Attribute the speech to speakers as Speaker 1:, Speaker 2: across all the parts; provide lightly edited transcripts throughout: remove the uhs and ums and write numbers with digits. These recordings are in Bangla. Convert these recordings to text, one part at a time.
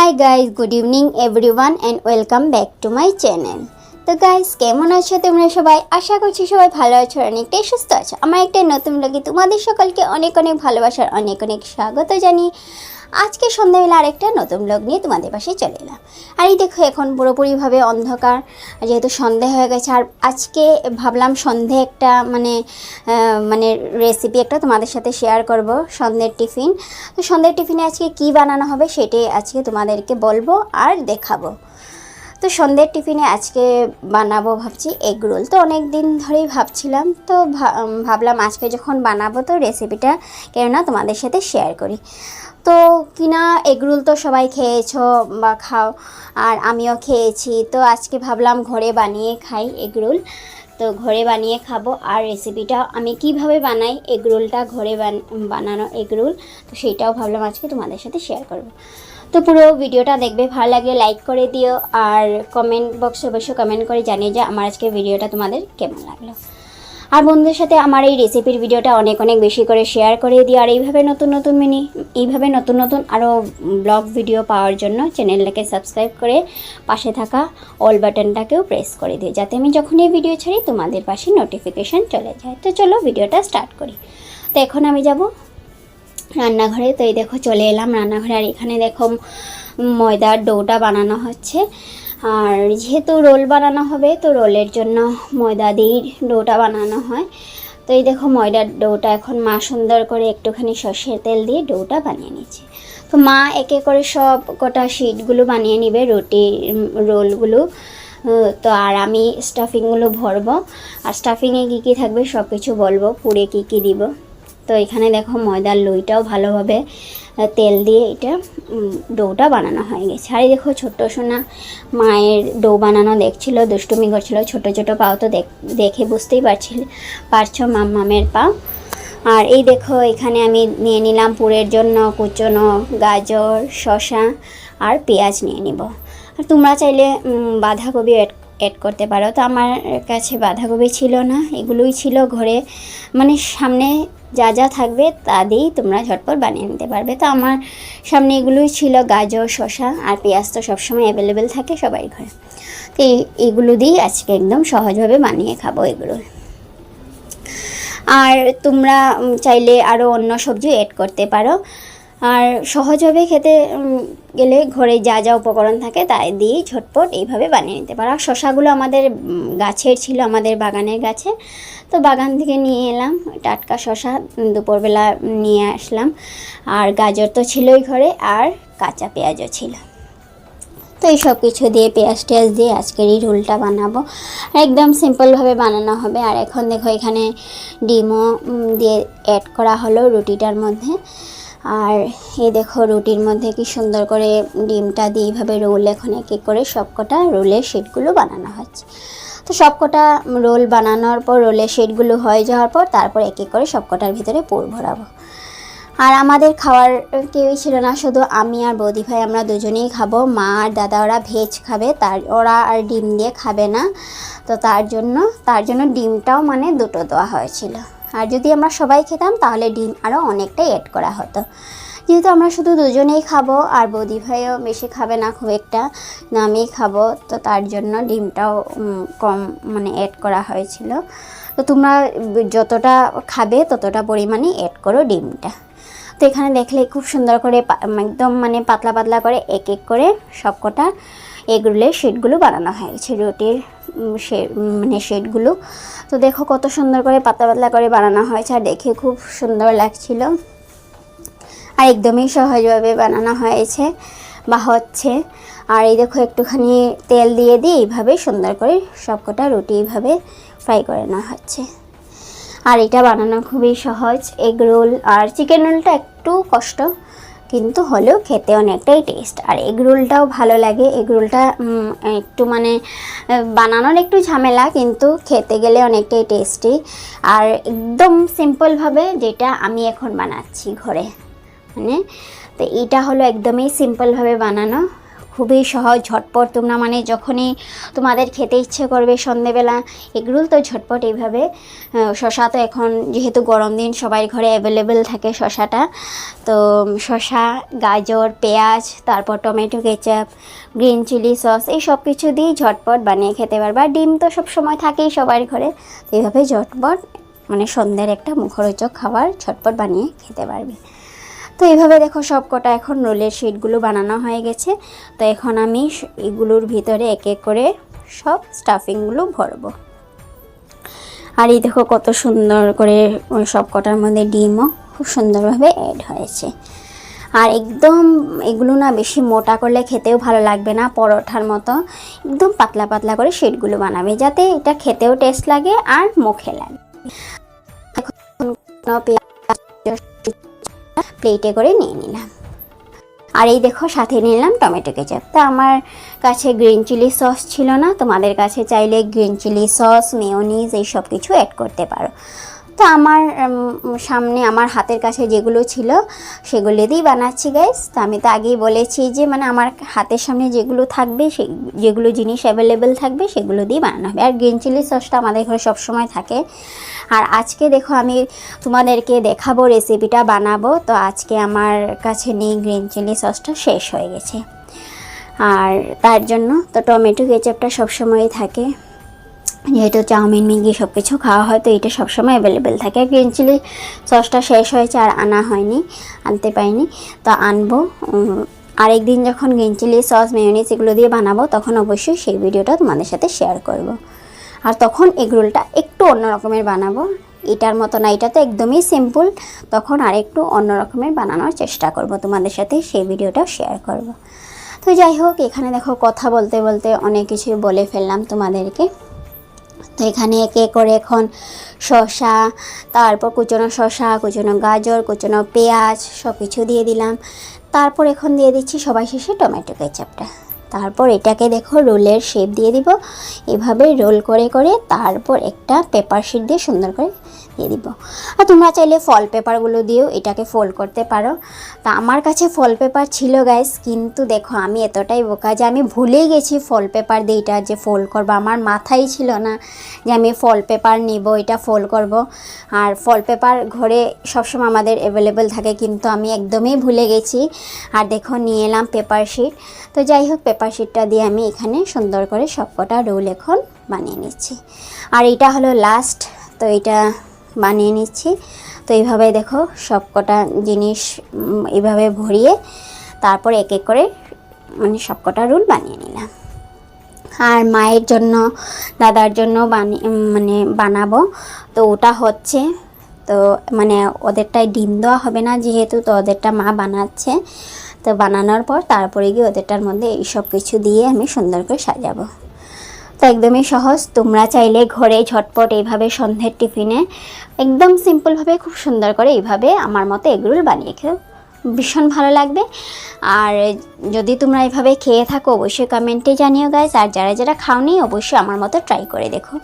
Speaker 1: Hi guys, good evening everyone and welcome back to my channel. তো গাইজ, কেমন আছো তোমরা সবাই? আশা করছি সবাই ভালো আছো, অনেকটাই সুস্থ আছো। আমার একটা নতুন ব্লগে তোমাদের সকলকে অনেক অনেক ভালোবাসার অনেক অনেক স্বাগত জানিয়ে আজকে সন্ধ্যাবেলা আরেকটা নতুন ব্লগ নিয়ে তোমাদের পাশে চলে এলাম। আর এই দেখো, এখন পুরোপুরিভাবে অন্ধকার, যেহেতু সন্ধে হয়ে গেছে। আর আজকে ভাবলাম সন্ধে একটা মানে রেসিপি একটা তোমাদের সাথে শেয়ার করব, সন্ধ্যের টিফিন। তো সন্ধ্যের টিফিনে আজকে কি বানানো হবে সেটাই আজকে তোমাদেরকে বলবো আর দেখাবো। তো সন্ধ্যের টিফিনে আজকে বানাবো ভাবছি এগ রোল। তো অনেক দিন ধরেই ভাবছিলাম, তো ভাবলাম আজকে যখন বানাবো তো রেসিপিটা কেননা তোমাদের সাথে শেয়ার করি। তো কিনা এগ রোল তো সবাই খেয়েছো বা খাও, আর আমিও খেয়েছি। তো আজকে ভাবলাম ঘরে বানিয়ে খাই এগ রোল। তো ঘরে বানিয়ে খাবো, আর রেসিপিটা আমি কিভাবে বানাই এগ রোলটা, ঘরে বানানো এগ রোল, তো সেইটাও ভাবলাম আজকে তোমাদের সাথে শেয়ার করব। তো পুরো ভিডিওটা দেখবে, ভালো লাগলে লাইক করে দিও, আর কমেন্ট বক্সে অবশ্যই কমেন্ট করে জানিয়ে যে আমার আজকে ভিডিওটা তোমাদের কেমন লাগলো। আর বন্ধুদের সাথে আমার এই রেসিপির ভিডিওটা অনেক অনেক বেশি করে শেয়ার করে দিও। আর এইভাবে নতুন নতুন আরও ব্লগ ভিডিও পাওয়ার জন্য চ্যানেলটাকে সাবস্ক্রাইব করে পাশে থাকা অল বাটনটাকেও প্রেস করে দিও, যাতে আমি যখন এই ভিডিও ছাড়ি তোমাদের পাশে নোটিফিকেশান চলে যায়। তো চলো ভিডিওটা স্টার্ট করি। তো এখন আমি যাব রান্নাঘরে। তো এই দেখো চলে এলাম রান্নাঘরে। আর এখানে দেখো ময়দার ডোটা বানানো হচ্ছে। আর যেহেতু রোল বানানো হবে, তো রোলের জন্য ময়দা দিয়ে ডোটা বানানো হয়। তো এই দেখো ময়দার ডোটা এখন মা সুন্দর করে একটুখানি সর্ষের তেল দিয়ে ডোটা বানিয়ে নিচ্ছে। তো মা একে করে সব কটা শিটগুলো বানিয়ে নিবে, রোলগুলো। তো আর আমি স্টাফিংগুলো ভরবো, আর স্টাফিংয়ে কী কী থাকবে সব কিছু বলবো, পুরে কী কী দিব। তো এখানে দেখো ময়দার লইটাও ভালোভাবে তেল দিয়ে এটা ডোটা বানানো হয়ে গেছে। আর এই দেখো ছোট্ট সোনা মায়ের ডো বানানো দেখছিল, দুষ্টুমি করছিল। ছোট ছোট পাও তো দেখে বুঝতেই পারছো মামের পা। আর এই দেখো এখানে আমি নিয়ে নিলাম পুরের জন্য কুচনো গাজর, শসা আর পেঁয়াজ নিয়ে নিব। আর তোমরা চাইলে বাঁধাকপি অ্যাড করতে পারো। তো আমার কাছে বাঁধাকপি ছিল না, এগুলোই ছিল ঘরে, মানে সামনে যা যা থাকবে তা দিয়েই তোমরা ঝটপট বানিয়ে নিতে পারবে। তো আমার সামনে এগুলোই ছিল, গাজর, শসা আর পেঁয়াজ তো সবসময় অ্যাভেলেবেল থাকে সবাই ঘরে। তো এইগুলো দিয়েই আজকে একদম সহজভাবে বানিয়ে খাবো এগুলো। আর তোমরা চাইলে আরও অন্য সবজি অ্যাড করতে পারো। আর সহজভাবে খেতে গেলে ঘরে যা যা উপকরণ থাকে তাই দিয়েই ঝটপট এইভাবে বানিয়ে নিতে পারো। আর শসাগুলো আমাদের গাছের ছিল, আমাদের বাগানের গাছে। তো বাগান থেকে নিয়ে এলাম টাটকা শসা, দুপুরবেলা নিয়ে আসলাম। আর গাজর তো ছিলই ঘরে, আর কাঁচা পেঁয়াজও ছিল। তো এই সব কিছু দিয়ে পেঁয়াজ টেয়াজ দিয়ে আজকের এই রোলটা বানাবো, একদম সিম্পলভাবে বানানো হবে। আর এখন দেখো এখানে ডিমও দিয়ে অ্যাড করা হলো রুটিটার মধ্যে। আর এই দেখো রুটির মধ্যে কি সুন্দর করে ডিমটা দিয়ে এইভাবে রোল এখন এক এক করে সবকটা রোলের শেডগুলো বানানো হচ্ছে। তো সবকটা রোল বানানোর পর, রোলের শেডগুলো হয়ে যাওয়ার পর তারপর এক এক করে সবকটার ভিতরে পুর ভরাবো। আর আমাদের খাওয়ার কেউই ছিল না, শুধু আমি আর বৌদি ভাই, আমরা দুজনেই খাবো। মা আর দাদা ওরা ভেজ খাবে, ওরা আর ডিম দিয়ে খাবে না। তো তার জন্য ডিমটাও মানে দুটো দেওয়া হয়েছিল। আর যদি আমরা সবাই খেতাম তাহলে ডিম আরও অনেকটাই অ্যাড করা হতো। যেহেতু আমরা শুধু দুজনেই খাবো আর বৌদি ভাইও বেশি খাবে না খুব একটা, না আমিই খাবো, তো তার জন্য ডিমটাও কম মানে অ্যাড করা হয়েছিল। তো তোমরা যতটা খাবে ততটা পরিমাণে অ্যাড করো ডিমটা। তো এখানে দেখলে খুব সুন্দর করে একদম মানে পাতলা পাতলা করে এক এক করে সবকটা এগ রোলের শেডগুলো বানানো হয়ে গেছে, রুটির মানে শেডগুলো। তো দেখো কত সুন্দর করে পাতলা পাতলা করে বানানো হয়েছে, আর দেখে খুব সুন্দর লাগছিল। আর একদমই সহজভাবে বানানো হয়েছে বা হচ্ছে। আর এই দেখো একটুখানি তেল দিয়ে এইভাবে সুন্দর করে সবকটা রুটি এইভাবে ফ্রাই করে নেওয়া হচ্ছে। আর এটা বানানো খুবই সহজ এগ রোল। আর চিকেন রোলটা একটু কষ্ট, কিন্তু হলেও খেতে অনেকটাই টেস্ট। আর এগ রোলটাও ভালো লাগে। এগ রোলটা একটু মানে বানানোর একটু ঝামেলা, কিন্তু খেতে গেলে অনেকটাই টেস্টি। আর একদম সিম্পলভাবে যেটা আমি এখন বানাচ্ছি ঘরে, মানে তো এটা হলো একদমই সিম্পলভাবে বানানো, খুবই সহজ ঝটপট। তোমরা মানে যখনই তোমাদের খেতে ইচ্ছে করবে সন্ধেবেলা এগরোল, তো ঝটপট এইভাবে। শসা তো এখন যেহেতু গরম দিন সবার ঘরে অ্যাভেলেবেল থাকে শসাটা, তো শসা, গাজর, পেঁয়াজ, তারপর tomato ketchup, green chilli sauce, এই সব কিছু দিয়েই ঝটপট বানিয়ে খেতে পারবে। আর ডিম তো সব সময় থাকেই সবার ঘরে, তো এইভাবে ঝটপট মানে সন্ধ্যের একটা মুখরোচক খাবার ঝটপট বানিয়ে খেতে পারবে। তো এইভাবে দেখো সব কটা এখন রোলের শিটগুলো বানানো হয়ে গেছে। তো এখন আমি এগুলোর ভিতরে এক এক করে সব স্টাফিংগুলো ভরবো। আর এই দেখো কত সুন্দর করে সব কটার মধ্যে ডিমও খুব সুন্দরভাবে অ্যাড হয়েছে। আর একদম এগুলো না বেশি মোটা করলে খেতেও ভালো লাগবে না, পরোটার মতো একদম পাতলা পাতলা করে শিটগুলো বানাবে, যাতে এটা খেতেও টেস্ট লাগে আর মুখে লাগে। প্লেটে করে নিয়ে নিলাম। আর এই দেখো সাথে নিলাম টমেটো কেচাপ। তা আমার কাছে গ্রিন চিলি সস ছিল না, তোমাদের কাছে চাইলে গ্রিন চিলি সস, মেয়োনিজ এই সব কিছু অ্যাড করতে পারো। তো আমার সামনে আমার হাতের কাছে যেগুলো ছিল সেগুলো দিয়েই বানাচ্ছি গাইস। তো আমি তো আগেই বলেছি যে মানে আমার হাতের সামনে যেগুলো থাকবে, যেগুলো জিনিস অ্যাভেলেবেল থাকবে সেগুলো দিয়ে বানানো হবে। আর গ্রিন চিলি সসটা আমাদের ঘরে সবসময় থাকে। আর আজকে দেখো আমি তোমাদেরকে দেখাবো রেসিপিটা বানাবো। তো আজকে আমার কাছে নেই, গ্রিন চিলি সসটা শেষ হয়ে গেছে। আর তার জন্য তো টমেটো কেচাপটা সবসময়ই থাকে, যেহেতু চাউমিন, ম্যাগি সব কিছু খাওয়া হয়, তো এটা সবসময় অ্যাভেলেবেল থাকে। গ্রিন চিলি সসটা শেষ হয়েছে আর আনা হয়নি, আনতে পারিনি, তো আনবো। আরেকদিন যখন গ্রিন চিলি সস, মেয়োনিজ এগুলো দিয়ে বানাবো তখন অবশ্যই সেই ভিডিওটা তোমাদের সাথে শেয়ার করব। আর তখন এগরোলটা একটু অন্য রকমের বানাবো, এটার মতো না, এটা তো একদমই সিম্পল। তখন আরেকটু অন্য রকমের বানানোর চেষ্টা করব, তোমাদের সাথে সেই ভিডিওটাও শেয়ার করব। তো যাই হোক, এখানে দেখো কথা বলতে বলতে অনেক কিছু বলে ফেললাম তোমাদেরকে। তো এখানে একে করে এখন শসা, তারপর কুচনো শসা, কুচনো গাজর, কুচনো পেঁয়াজ সব কিছু দিয়ে দিলাম। তারপর এখন দিয়ে দিচ্ছি সবাই শেষে টমেটো কেচাপটা। তারপর এটাকে দেখো রোলের শেপ দিয়ে দিব, এভাবে রোল করে করে তারপর একটা পেপার শিট দিয়ে সুন্দর করে দিয়ে দিব। আর তোমরা চাইলে ফল পেপারগুলো দিয়েও এটাকে ফোল্ড করতে পারো। তা আমার কাছে ফল পেপার ছিল গাইস, কিন্তু দেখো আমি এতটাই বোকা যে আমি ভুলেই গেছি ফল পেপার দিয়ে এটা যে ফোল্ড করবো। আমার মাথায় ছিল না যে আমি ফল পেপার নিব, এটা ফোল্ড করব। আর ফল পেপার ঘরে সবসময় আমাদের অ্যাভেলেবেল থাকে, কিন্তু আমি একদমই ভুলে গেছি। আর দেখো নিয়ে এলাম পেপার শিট। তো যাই হোক, পেপার শিটটা দিয়ে আমি এখানে সুন্দর করে সবকটা রোল এখন বানিয়ে নিচ্ছি। আর এটা হলো লাস্ট, তো এটা বানিয়ে নিচ্ছি। তো এইভাবে দেখো সবকটা জিনিস এইভাবে ভরিয়ে তারপর এক এক করে মানে সবকটা রোল বানিয়ে নিলাম। আর মায়ের জন্য, দাদার জন্য বানাবো, তো ওটা হচ্ছে। তো মানে ওদেরটায় ডিম দেওয়া হবে না যেহেতু, তো ওদেরটা মা বানাচ্ছে। তো বানানোর পর তারপরে গিয়ে ওদেরটার মধ্যে এই সব কিছু দিয়ে আমি সুন্দর করে সাজাবো। তো একদমই সহজ, তোমরা চাইলে ঘরে ঝটপট এইভাবে সন্ধ্যের টিফিনে একদম সিম্পলভাবে খুব সুন্দর করে এইভাবে আমার মতো এগরোল বানিয়ে খেও, ভীষণ ভালো লাগবে। আর যদি তোমরা এইভাবে খেয়ে থাকো অবশ্যই কমেন্টে জানিও গাইস। আর যারা যারা খাওনি অবশ্যই আমার মতো ট্রাই করে দেখো,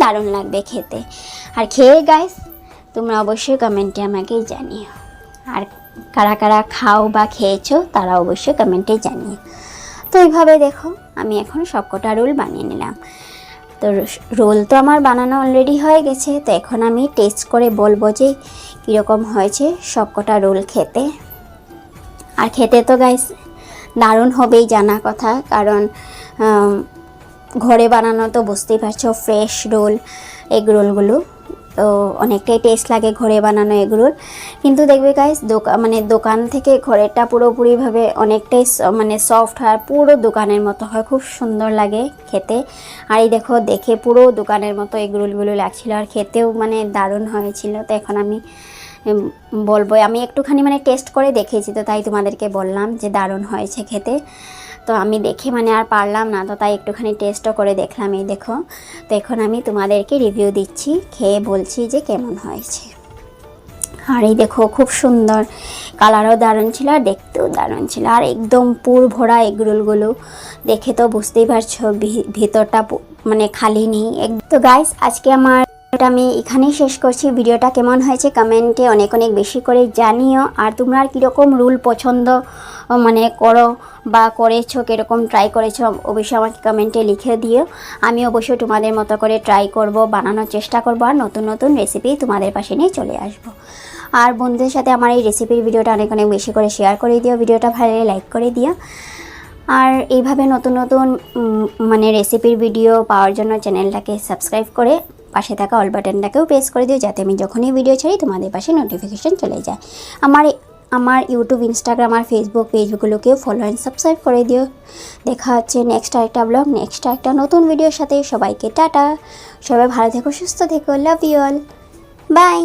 Speaker 1: দারুণ লাগবে খেতে। আর খেয়ে গাইস তোমরা অবশ্যই কমেন্টে আমাকে জানিও। আর কারা কারা খাও বা খেয়েছো তারা অবশ্যই কমেন্টে জানিও। তো এইভাবে দেখো আমি এখন সবকটা রোল বানিয়ে নিলাম। তো রোল তো আমার বানানো অলরেডি হয়ে গেছে। তো এখন আমি টেস্ট করে বলবো যে কীরকম হয়েছে সবকটা রোল খেতে। আর খেতে তো গাইস দারুণ হবেই জানা কথা, কারণ ঘরে বানানো তো বুঝতেই পারছো ফ্রেশ রোল, এগ রোলগুলো তো অনেকটাই টেস্ট লাগে ঘরে বানানো এগরোল। কিন্তু দেখবে গাইস দোকান থেকে ঘরেরটা পুরোপুরিভাবে অনেকটাই সফট হয়, পুরো দোকানের মতো হয়, খুব সুন্দর লাগে খেতে। আর এই দেখে পুরো দোকানের মতো এগরোলগুলো লাগছিল, আর খেতেও দারুণ হয়েছিল। তো এখন আমি বলবো, আমি একটুখানি টেস্ট করে দেখেছি, তো তাই তোমাদেরকে বললাম যে দারুণ হয়েছে খেতে। তো আমি দেখে আর পারলাম না, তো তাই একটুখানি টেস্টও করে দেখলাম। এই দেখো, তো এখন আমি তোমাদেরকে রিভিউ দিচ্ছি, খেয়ে বলছি যে কেমন হয়েছে। আর এই দেখো খুব সুন্দর, কালারও দারুণ ছিল আর দেখতেও দারুণ ছিল। আর একদম পুর ভরা এগরোলগুলো দেখে তো বুঝতেই পারছো ভিতরটা খালি নেই। তো গাইস আজকে আমার এটা আমি এখানেই শেষ করছি। ভিডিওটা কেমন হয়েছে কমেন্টে অনেক অনেক বেশি করে জানিও। আর তোমরা কীরকম রুল পছন্দ মানে করো বা করেছো, কীরকম ট্রাই করেছো অবশ্যই আমাকে কমেন্টে লিখে দিও। আমি অবশ্যই তোমাদের মতো করে ট্রাই করব, বানানোর চেষ্টা করব, আর নতুন নতুন রেসিপি তোমাদের পাশে নিয়ে চলে আসব। আর বন্ধুদের সাথে আমার এই রেসিপির ভিডিওটা অনেক অনেক বেশি করে শেয়ার করে দিও, ভিডিওটা ভালো লাগলে লাইক করে দিও। আর এইভাবে নতুন নতুন মানে রেসিপির ভিডিও পাওয়ার জন্য চ্যানেলটাকে সাবস্ক্রাইব করে পাশে থাকা অল বাটনটাকেও প্রেস করে দিও, যাতে আমি যখনই ভিডিও ছাড়ি তোমাদের পাশে নোটিফিকেশান চলে যায়। আমার ইউটিউব, ইনস্টাগ্রাম আর ফেসবুক পেজগুলোকেও ফলো অ্যান্ড সাবস্ক্রাইব করে দিও। দেখা হচ্ছে নেক্সট একটা ব্লগ, নেক্সট একটা নতুন ভিডিওর সাথে। সবাইকে টাটা, সবাই ভালো থেকো, সুস্থ থেকো, লাভ ইউ অল, বাই।